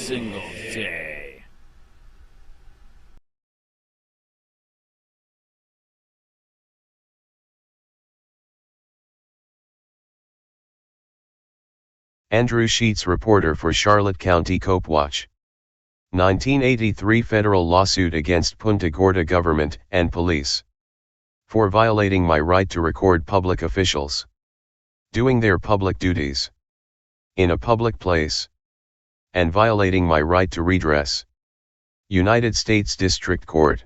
single day. Andrew Sheets, reporter for Charlotte County Copwatch. 1983 federal lawsuit against Punta Gorda government and police for violating my right to record public officials doing their public duties in a public place and violating my right to redress. United States District Court,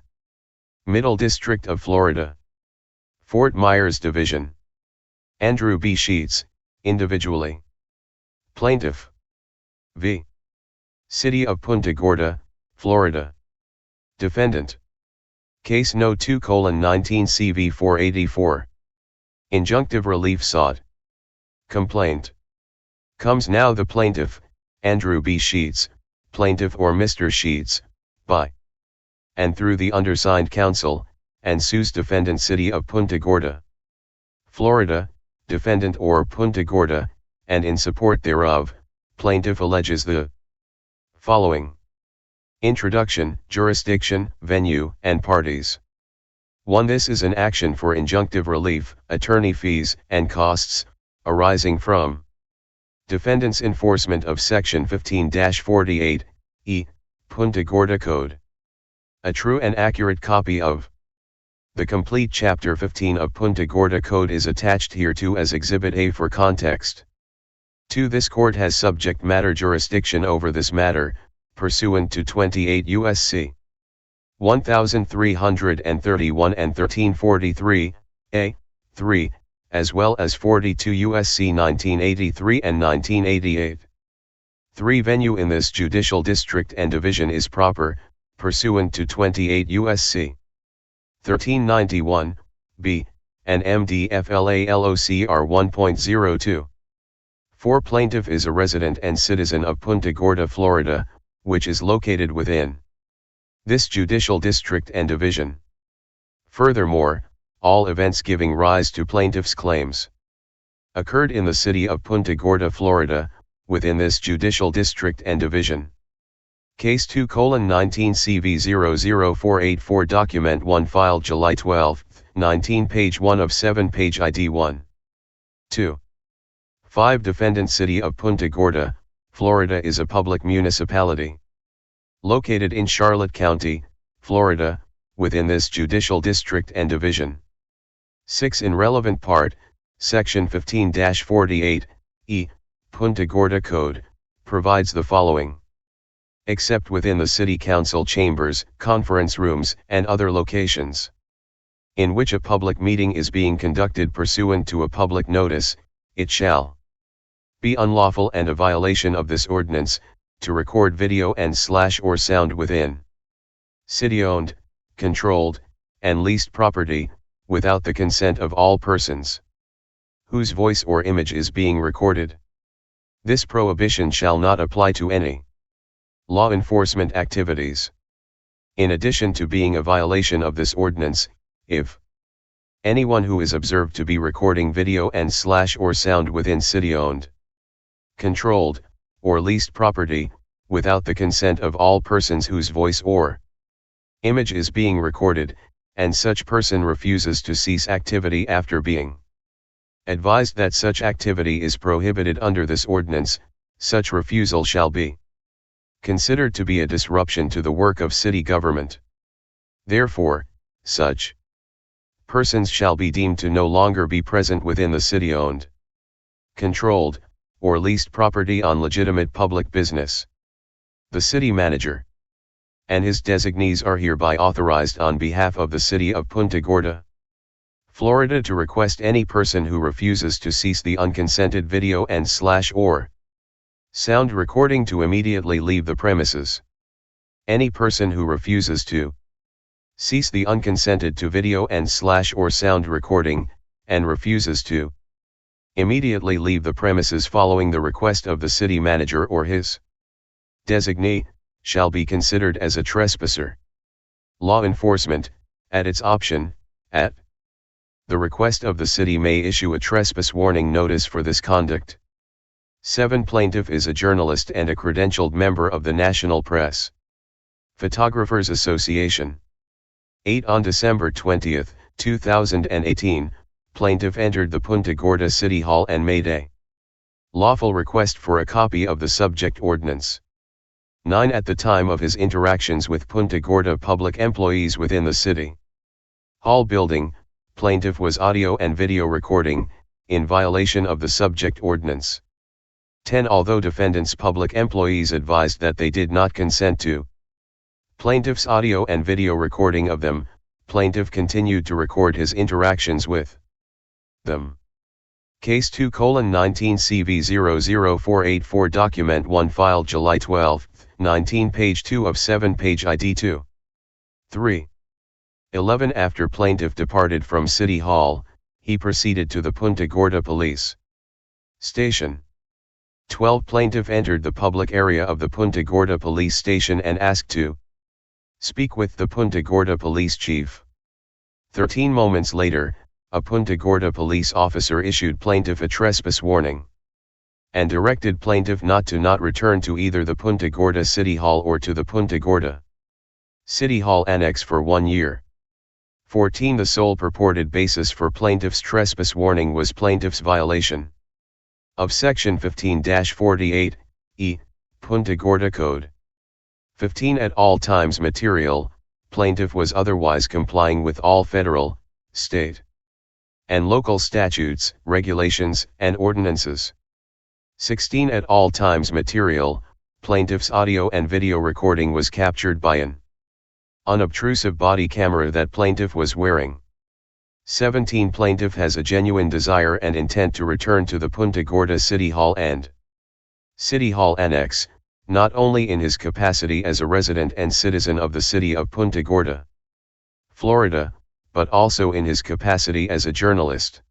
Middle District of Florida, Fort Myers Division. Andrew B. Sheets, individually. Plaintiff. V. City of Punta Gorda, Florida. Defendant. Case No. 2:19 CV 484. Injunctive relief sought. Complaint. Comes now the plaintiff, Andrew B. Sheets, plaintiff or Mr. Sheets, by and through the undersigned counsel, and sues defendant City of Punta Gorda, Florida, defendant or Punta Gorda, and in support thereof, plaintiff alleges the following. Introduction, jurisdiction, venue, and parties. 1. This is an action for injunctive relief, attorney fees, and costs, arising from defendant's enforcement of Section 15-48, E, Punta Gorda Code. A true and accurate copy of the complete Chapter 15 of Punta Gorda Code is attached hereto as Exhibit A for context. 2. This court has subject matter jurisdiction over this matter, pursuant to 28 U.S.C. 1331 and 1343, A, 3, as well as 42 U.S.C. 1983 and 1988. 3. Venue in this judicial district and division is proper, pursuant to 28 U.S.C. 1391, B, and MDFLALOCR 1.02. 4. Plaintiff is a resident and citizen of Punta Gorda, Florida, which is located within this judicial district and division. Furthermore, all events giving rise to plaintiff's claims occurred in the city of Punta Gorda, Florida, within this judicial district and division. Case 2:19 CV 00484 Document 1 filed July 12, 19 page 1 of 7 page ID 1. 2. 5. Defendant City of Punta Gorda, Florida is a public municipality located in Charlotte County, Florida, within this judicial district and division. 6. In relevant part, Section 15-48, E, Punta Gorda Code, provides the following. Except within the City Council chambers, conference rooms, and other locations in which a public meeting is being conducted pursuant to a public notice, it shall be unlawful and a violation of this ordinance, to record video and/or sound within city-owned, controlled, and leased property, without the consent of all persons whose voice or image is being recorded. This prohibition shall not apply to any law enforcement activities. In addition to being a violation of this ordinance, if anyone who is observed to be recording video and/or sound within city-owned, controlled, or leased property, without the consent of all persons whose voice or image is being recorded, and such person refuses to cease activity after being advised that such activity is prohibited under this ordinance, such refusal shall be considered to be a disruption to the work of city government. Therefore, such persons shall be deemed to no longer be present within the city-owned, controlled, or leased property on legitimate public business. The city manager and his designees are hereby authorized on behalf of the City of Punta Gorda, Florida, to request any person who refuses to cease the unconsented video and/or sound recording to immediately leave the premises. Any person who refuses to cease the unconsented to video and/or sound recording, and refuses to immediately leave the premises following the request of the city manager or his designee, shall be considered as a trespasser. Law enforcement, at its option, at the request of the city, may issue a trespass warning notice for this conduct. 7. Plaintiff is a journalist and a credentialed member of the National Press Photographers Association. 8. On December 20, 2018, plaintiff entered the Punta Gorda City Hall and made a lawful request for a copy of the subject ordinance. 9. At the time of his interactions with Punta Gorda public employees within the City Hall building, plaintiff was audio and video recording, in violation of the subject ordinance. 10. Although defendant's public employees advised that they did not consent to plaintiff's audio and video recording of them, plaintiff continued to record his interactions with them. Case 2:19 CV00484 Document 1 filed July 12, 19 page 2 of 7 page ID 2. 3. 11. After plaintiff departed from City Hall, he proceeded to the Punta Gorda police station. 12. Plaintiff entered the public area of the Punta Gorda police station and asked to speak with the Punta Gorda police chief. 13 moments later, a Punta Gorda police officer issued plaintiff a trespass warning and directed plaintiff not return to either the Punta Gorda City Hall or to the Punta Gorda City Hall Annex for 1 year. 14. The sole purported basis for plaintiff's trespass warning was plaintiff's violation of Section 15-48, E, Punta Gorda Code. 15. At all times material, plaintiff was otherwise complying with all federal, state, and local statutes, regulations, and ordinances. 16. At all times material, plaintiff's audio and video recording was captured by an unobtrusive body camera that plaintiff was wearing. 17. Plaintiff has a genuine desire and intent to return to the Punta Gorda City Hall and City Hall Annex, not only in his capacity as a resident and citizen of the city of Punta Gorda, Florida, but also in his capacity as a journalist.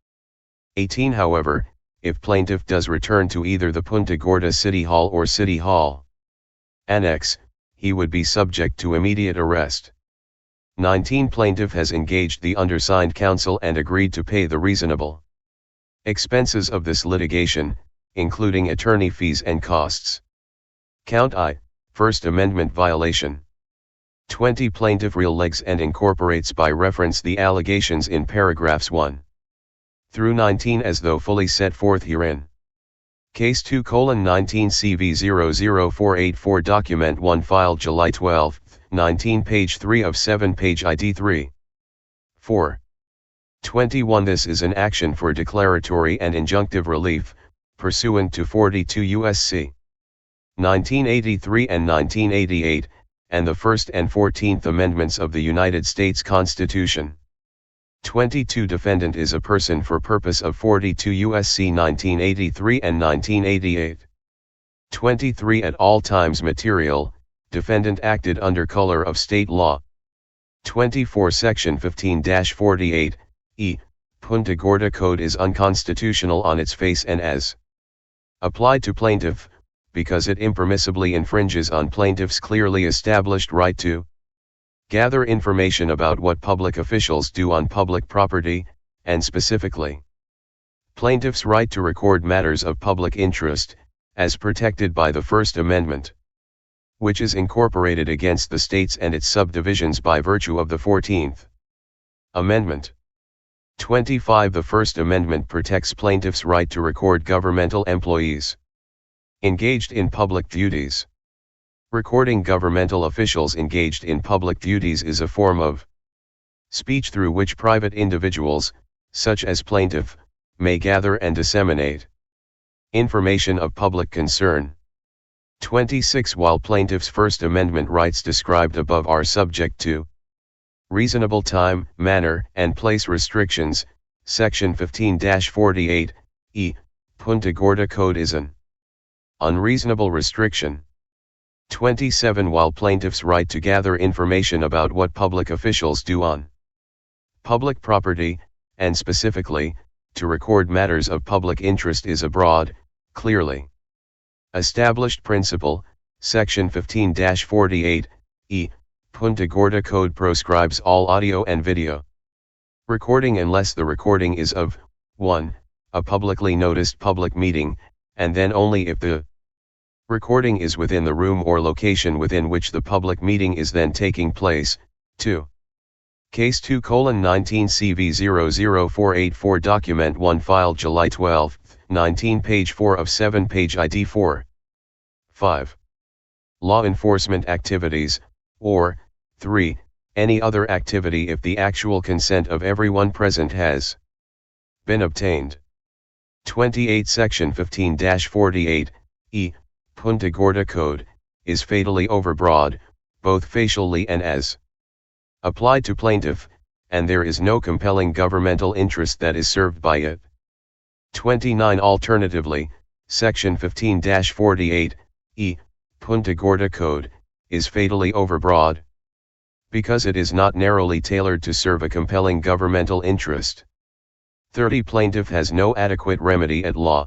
18. However, if plaintiff does return to either the Punta Gorda City Hall or City Hall Annex, he would be subject to immediate arrest. 19. Plaintiff has engaged the undersigned counsel and agreed to pay the reasonable expenses of this litigation, including attorney fees and costs. Count I, First Amendment violation. 20. Plaintiff relegs and incorporates by reference the allegations in paragraphs 1 through 19 as though fully set forth herein. Case 2:19 CV00484 Document 1 filed July 12, 19 page 3 of 7 page ID 3. 4. 21. This is an action for declaratory and injunctive relief, pursuant to 42 U.S.C. 1983 and 1988, and the First and 14th Amendments of the United States Constitution. 22. Defendant is a person for purpose of 42 U.S.C. 1983 and 1988. 23. At all times material, defendant acted under color of state law. 24. Section 15-48, E, Punta Gorda Code is unconstitutional on its face and as applied to plaintiff, because it impermissibly infringes on plaintiff's clearly established right to gather information about what public officials do on public property, and specifically, plaintiff's right to record matters of public interest, as protected by the First Amendment, which is incorporated against the states and its subdivisions by virtue of the 14th Amendment. 25. The First Amendment protects plaintiff's right to record governmental employees engaged in public duties. Recording governmental officials engaged in public duties is a form of speech through which private individuals, such as plaintiff, may gather and disseminate information of public concern. 26. While plaintiff's First Amendment rights described above are subject to reasonable time, manner, and place restrictions, Section 15-48, E, Punta Gorda Code is an unreasonable restriction. 27. While plaintiff's right to gather information about what public officials do on public property, and specifically, to record matters of public interest is a broad, clearly established principle, Section 15-48, E, Punta Gorda Code proscribes all audio and video recording unless the recording is of 1. A publicly noticed public meeting, and then only if the recording is within the room or location within which the public meeting is then taking place. 2. Case 2:19 CV00484 Document 1 filed July 12, 19 page 4 of 7 page ID 4. 5. Law enforcement activities, or 3. Any other activity if the actual consent of everyone present has been obtained. 28 Section 15-48, E, Punta Gorda Code, is fatally overbroad, both facially and as applied to plaintiff, and there is no compelling governmental interest that is served by it. 29 Alternatively, Section 15-48, E, Punta Gorda Code, is fatally overbroad, because it is not narrowly tailored to serve a compelling governmental interest. 30 Plaintiff has no adequate remedy at law.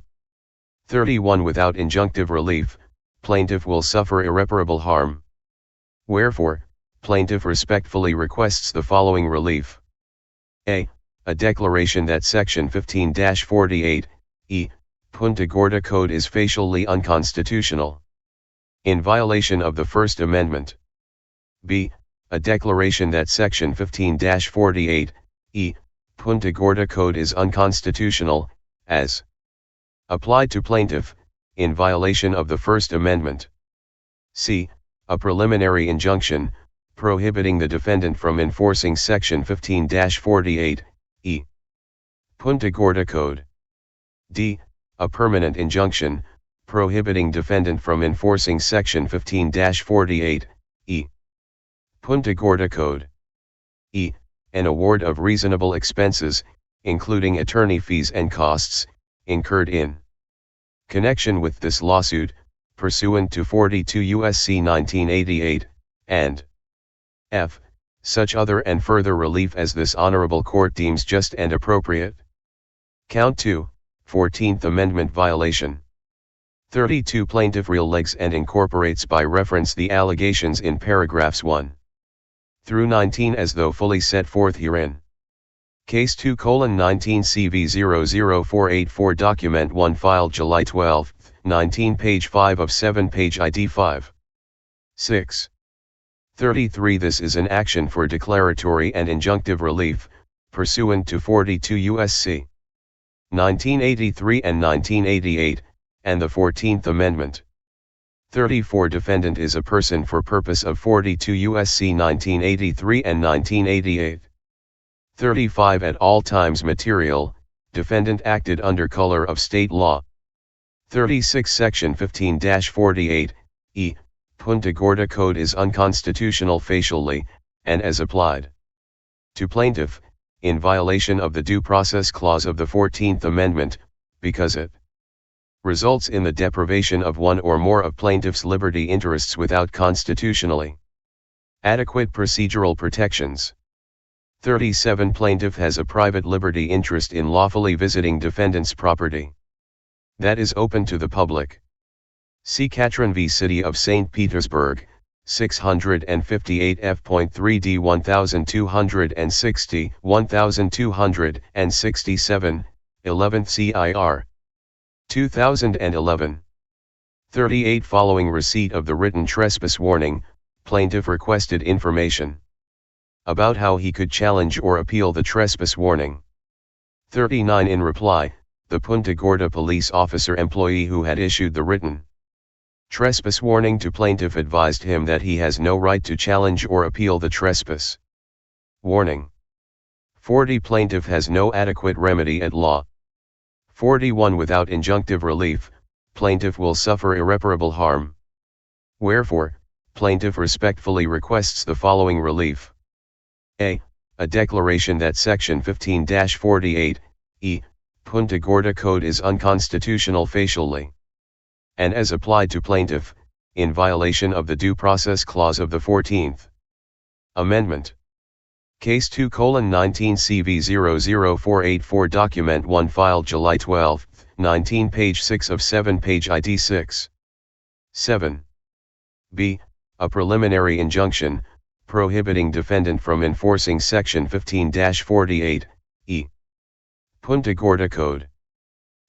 31 Without injunctive relief, plaintiff will suffer irreparable harm. Wherefore, plaintiff respectfully requests the following relief. A declaration that Section 15-48, E, Punta Gorda Code is facially unconstitutional, in violation of the First Amendment. B. A declaration that Section 15-48, E, Punta Gorda Code is unconstitutional, as applied to plaintiff, in violation of the First Amendment. C. A preliminary injunction, prohibiting the defendant from enforcing Section 15-48, E, Punta Gorda Code. D. A permanent injunction, prohibiting defendant from enforcing Section 15-48, E, Punta Gorda Code. E. An award of reasonable expenses, including attorney fees and costs, incurred in connection with this lawsuit, pursuant to 42 U.S.C. 1988, and F. Such other and further relief as this honorable court deems just and appropriate. Count 2, 14th Amendment violation. 32 Plaintiff relegs and incorporates by reference the allegations in paragraphs 1 through 19 as though fully set forth herein. Case 2:19 CV00484 Document 1 filed July 12, 19 page 5 of 7 page ID 5. 6. 33 This is an action for declaratory and injunctive relief, pursuant to 42 U.S.C. 1983 and 1988, and the 14th Amendment. 34 Defendant is a person for purpose of 42 U.S.C. 1983 and 1988. 35 At all times material, defendant acted under color of state law. 36 Section 15-48, E, Punta Gorda Code is unconstitutional facially, and as applied to plaintiff, in violation of the Due Process Clause of the 14th Amendment, because it results in the deprivation of one or more of plaintiff's liberty interests without constitutionally adequate procedural protections. 37 Plaintiff has a private liberty interest in lawfully visiting defendant's property that is open to the public. See Katrin v. City of St. Petersburg, 658 F.3d 1260, 1267, 11th CIR. 2011. 38 Following receipt of the written trespass warning, plaintiff requested information about how he could challenge or appeal the trespass warning. 39 In reply, the Punta Gorda police officer employee who had issued the written trespass warning to plaintiff advised him that he has no right to challenge or appeal the trespass warning. 40 Plaintiff has no adequate remedy at law. 41 Without injunctive relief, plaintiff will suffer irreparable harm. Wherefore, plaintiff respectfully requests the following relief. A declaration that Section 15-48, E, Punta Gorda Code is unconstitutional facially, and as applied to plaintiff, in violation of the Due Process Clause of the 14th Amendment. Case 2:19 CV00484 Document 1 filed July 12, 19 page 6 of 7 page ID 6. 7. B. A preliminary injunction, prohibiting defendant from enforcing Section 15-48, E, Punta Gorda Code.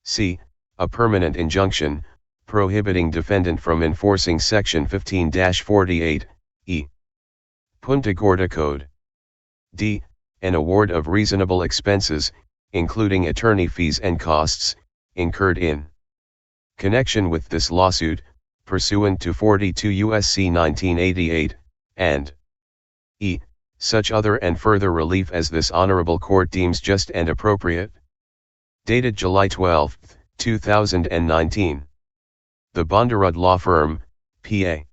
C. a permanent injunction, prohibiting defendant from enforcing Section 15-48, e. Punta Gorda Code. D. An award of reasonable expenses, including attorney fees and costs, incurred in connection with this lawsuit, pursuant to 42 U.S.C. 1988, and e. Such other and further relief as this honorable court deems just and appropriate. Dated July 12, 2019. The Bondarud Law Firm, P.A.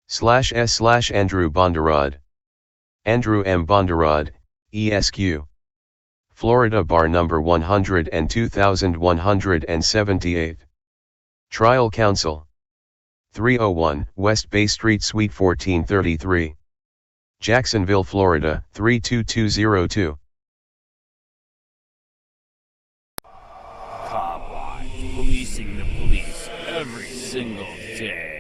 /S/ Andrew Bondarud. Andrew M. Bondarud, ESQ. Florida Bar Number 102,178. Trial Counsel. 301 West Bay Street Suite 1433. Jacksonville, Florida 32202. Copwatch, policing the police every single day.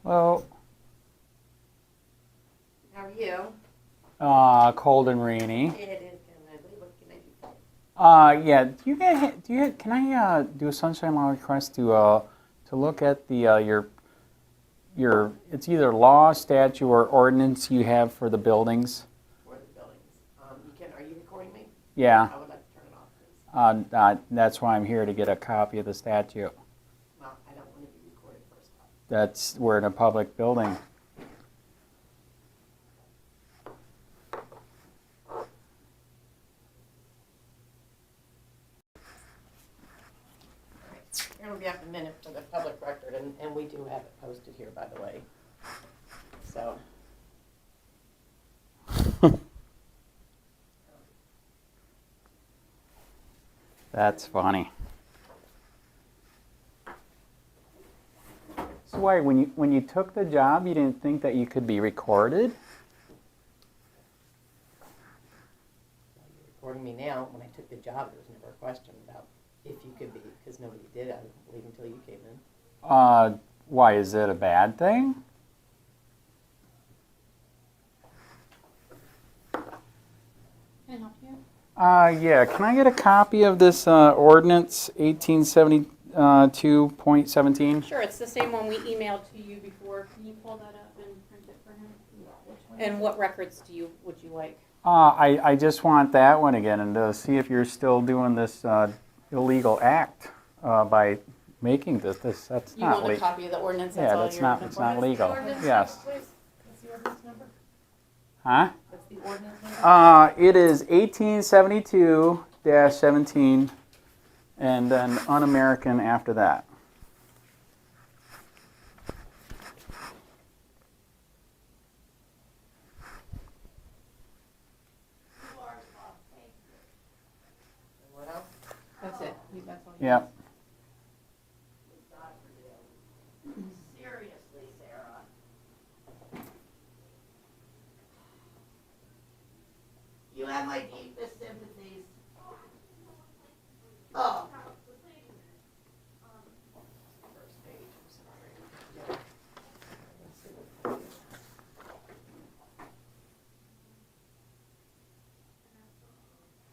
Well, how are you? cold and rainy. It is kind of ugly. What can I do? Yeah. Can I do a sunshine law request to look at the your it's either law, statute, or ordinance you have for the buildings? For the buildings. Are you recording me? Yeah. I would like to turn it off, please. That's why I'm here to get a copy of the statute. Well, I don't want to be recorded first off. We're in a public building. You're going to be up a minute for the public record, and we do have it posted here, by the way. So. That's funny. So why, when you took the job, you didn't think that you could be recorded? Well, you're recording me now. When I took the job, there was never a question about if you could be, because nobody did, I don't believe, until you came in. Why, is it a bad thing? Can I help you? Yeah, can I get a copy of this ordinance 1872.17? Sure, it's the same one we emailed to you before. Can you pull that up and print it for him? And what records would you like? I just want that one again, and to see if you're still doing this illegal act by making this. That's You not want a legal. copy of the ordinance? Yeah, all that's you're not. looking It's for? not legal. What's the ordinance Yes. number, please? What's the ordinance number? Huh? What's the ordinance number? It is 1872-17, and then un-American after that. What else? That's it. That's all you Yep. Seriously, Sarah. You have my deepest sympathies. Oh. First page, I'm sorry.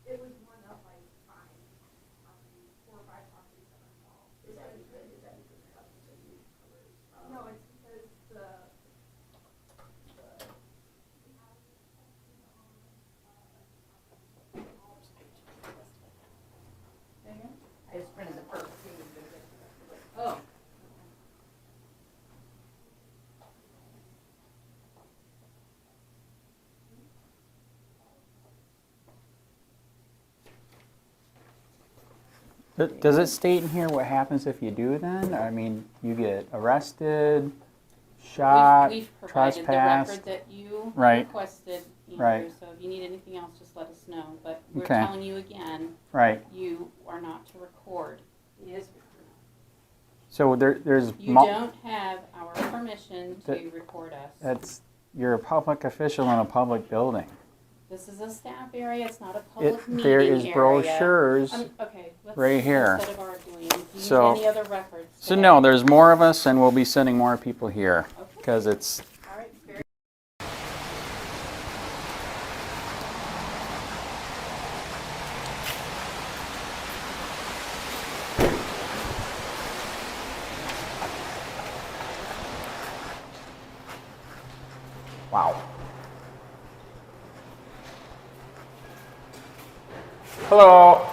It was one of like 4 or 5 properties that are involved. Is that because it has to be covered? No, it's because I just printed the first page. Oh. Does it state in here what happens if you do then? I mean, you get arrested, shot, We've provided the trespassed. record that you Right. requested, Andrew, Right. so if you need anything else, just let us know. But we're Okay. telling you again, Right. you are not to record. Yes. So there's You don't have our permission to That- record us. That's, you're a public official in a public building. This is a staff area, it's not a public meeting There is area. brochures. Okay, let's, right here. instead of arguing, do you So- need any other records? So today? no, there's more of us and we'll be sending more people here Okay. because it's, All right, very wow. Hello.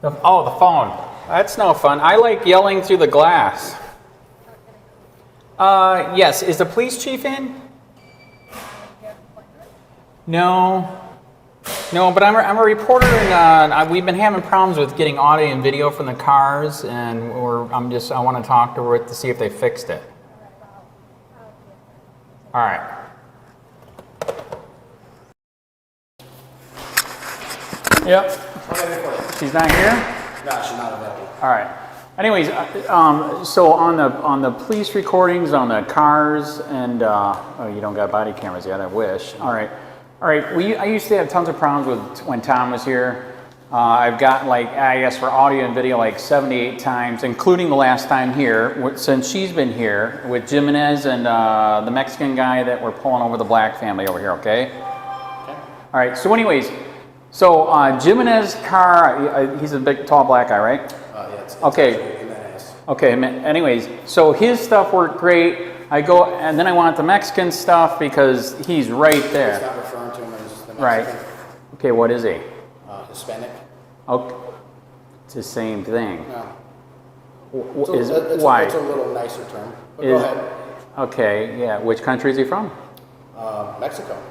Oh, the phone. That's no fun. I like yelling through the glass. Yes. Is the police chief in? No. No, but I'm a reporter, and we've been having problems with getting audio and video from the cars, and I want to talk to her to see if they fixed it. All right. Yep. She's not here? No, she's not available. All right. Anyways, so on the police recordings on the cars and oh, you don't got body cameras yet. I wish. All right. I used to have tons of problems with when Tom was here. I've gotten I asked for audio and video 78 times, including the last time here since she's been here with Jimenez and the Mexican guy that we're pulling over the black family over here. Okay. All right. So anyways. So Jimenez's car, he's a big, tall, black guy, right? Yeah, it's Okay. in that ass. Okay, anyways, so his stuff worked great. I go, and then I want the Mexican stuff because he's right It's there. not referring to him as the Mexican. Right. Okay, what is he? Hispanic. Okay, it's the same thing. No. Why? It's a little nicer term. But Is- go ahead. Okay, yeah. Which country is he from? Mexico.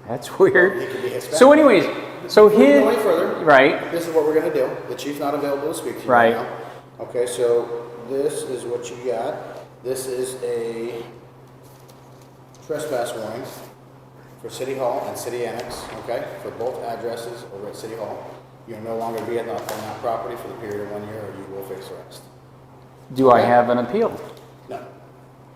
That's weird. He could be Hispanic. So anyways, so Before we his, go any further, right, this is what we're going to do. The chief's not available to speak to you Right. right now. Okay, so this is what you got. This is a trespass warning for City Hall and City Annex, okay, for both addresses over at City Hall. You'll no longer be on that property for the period of 1 year, or you will face arrest. do I have an appeal? No,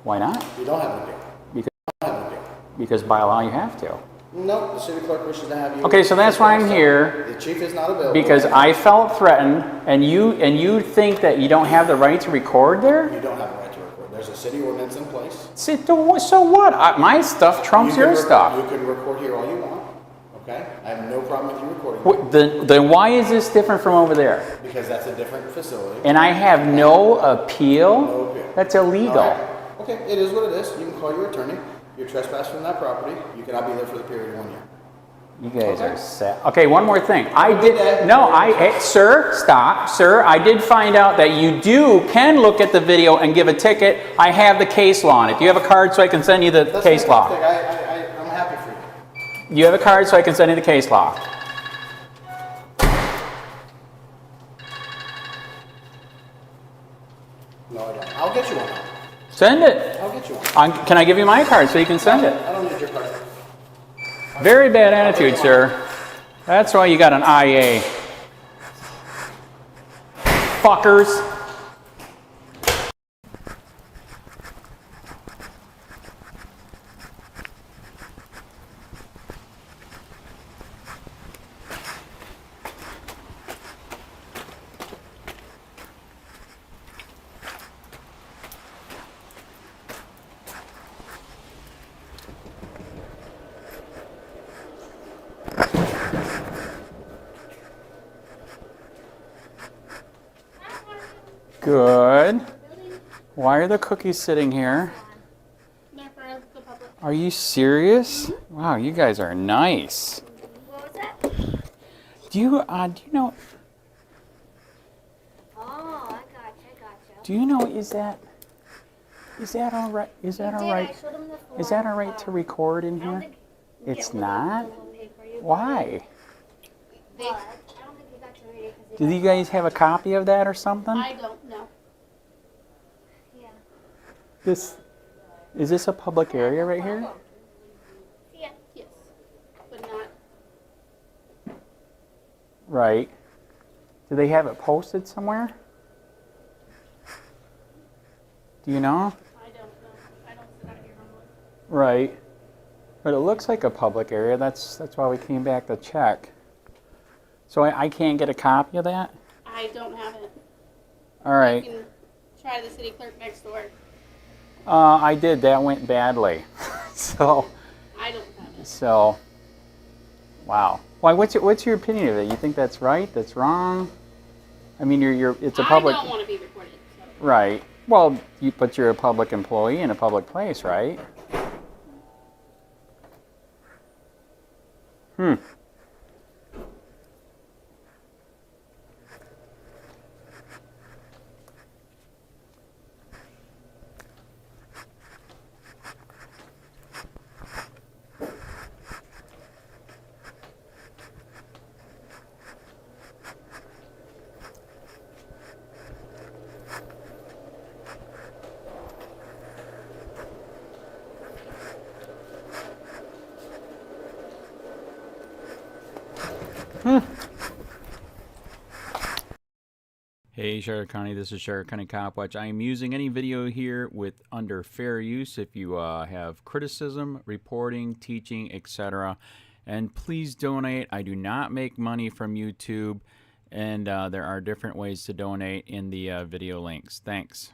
Why not? you don't have an appeal. Because, You don't have an appeal. because by law you have to. No, the city clerk wishes to have you. Okay, so that's why I'm here. The chief is not available. Because I felt threatened, and you think that you don't have the right to record there? You don't have a right to record. There's a city ordinance in place. So what? My stuff trumps You your can stuff. You can record here all you want, okay? I have no problem with you recording. Then why is this different from over there? Because that's a different facility. And I have no appeal? No appeal. That's illegal. All right. Okay, it is what it is. You can call your attorney. You're trespassing from that property. You cannot be there for the period of 1 year. You guys Okay. are sad. Okay, one more thing. Sir, stop. Sir, I did find out that you can look at the video and give a ticket. I have the case law on it. Do you have a card so I can send you the That's case law? fantastic. I'm happy for you. You have a card so I can send you the case law. No, I don't. I'll get you one. Send it. I'll get you one. Can I give you my card so you can send it? I don't need your card. Very bad attitude, sir. That's why you got an IA. Fuckers. Good. Why are the cookies sitting here? They're for the public. Are you serious? Wow, you guys are nice. What was that? Do you know? Oh, I gotcha. Do you know? Is that all right? Is that all right? I showed them the form. Is that all right to record in I don't here? think It's yeah, not. we'll pay for you. Why? But I don't think you got to read it because Do you guys have a copy of that or something? I don't know. Yeah. This, is this a public area right here? Yeah. Yes. But not. Right. Do they have it posted somewhere? Do you know? I don't know. I don't sit out here normally. Right. But it looks like a public area. That's why we came back to check. So I can't get a copy of that? I don't have it. All right. You can try the city clerk next door. I did. That went badly. So, I don't have it. so, wow. Why? What's your opinion of it? You think that's right? That's wrong? I mean, it's a public. I don't want to be recorded. So. Right. Well, but you're a public employee in a public place, right? Hey Sheriff County, this is Sheriff County Copwatch. I am using any video here with under fair use if you have criticism, reporting, teaching, etc. And please donate. I do not make money from YouTube, and there are different ways to donate in the video links. Thanks.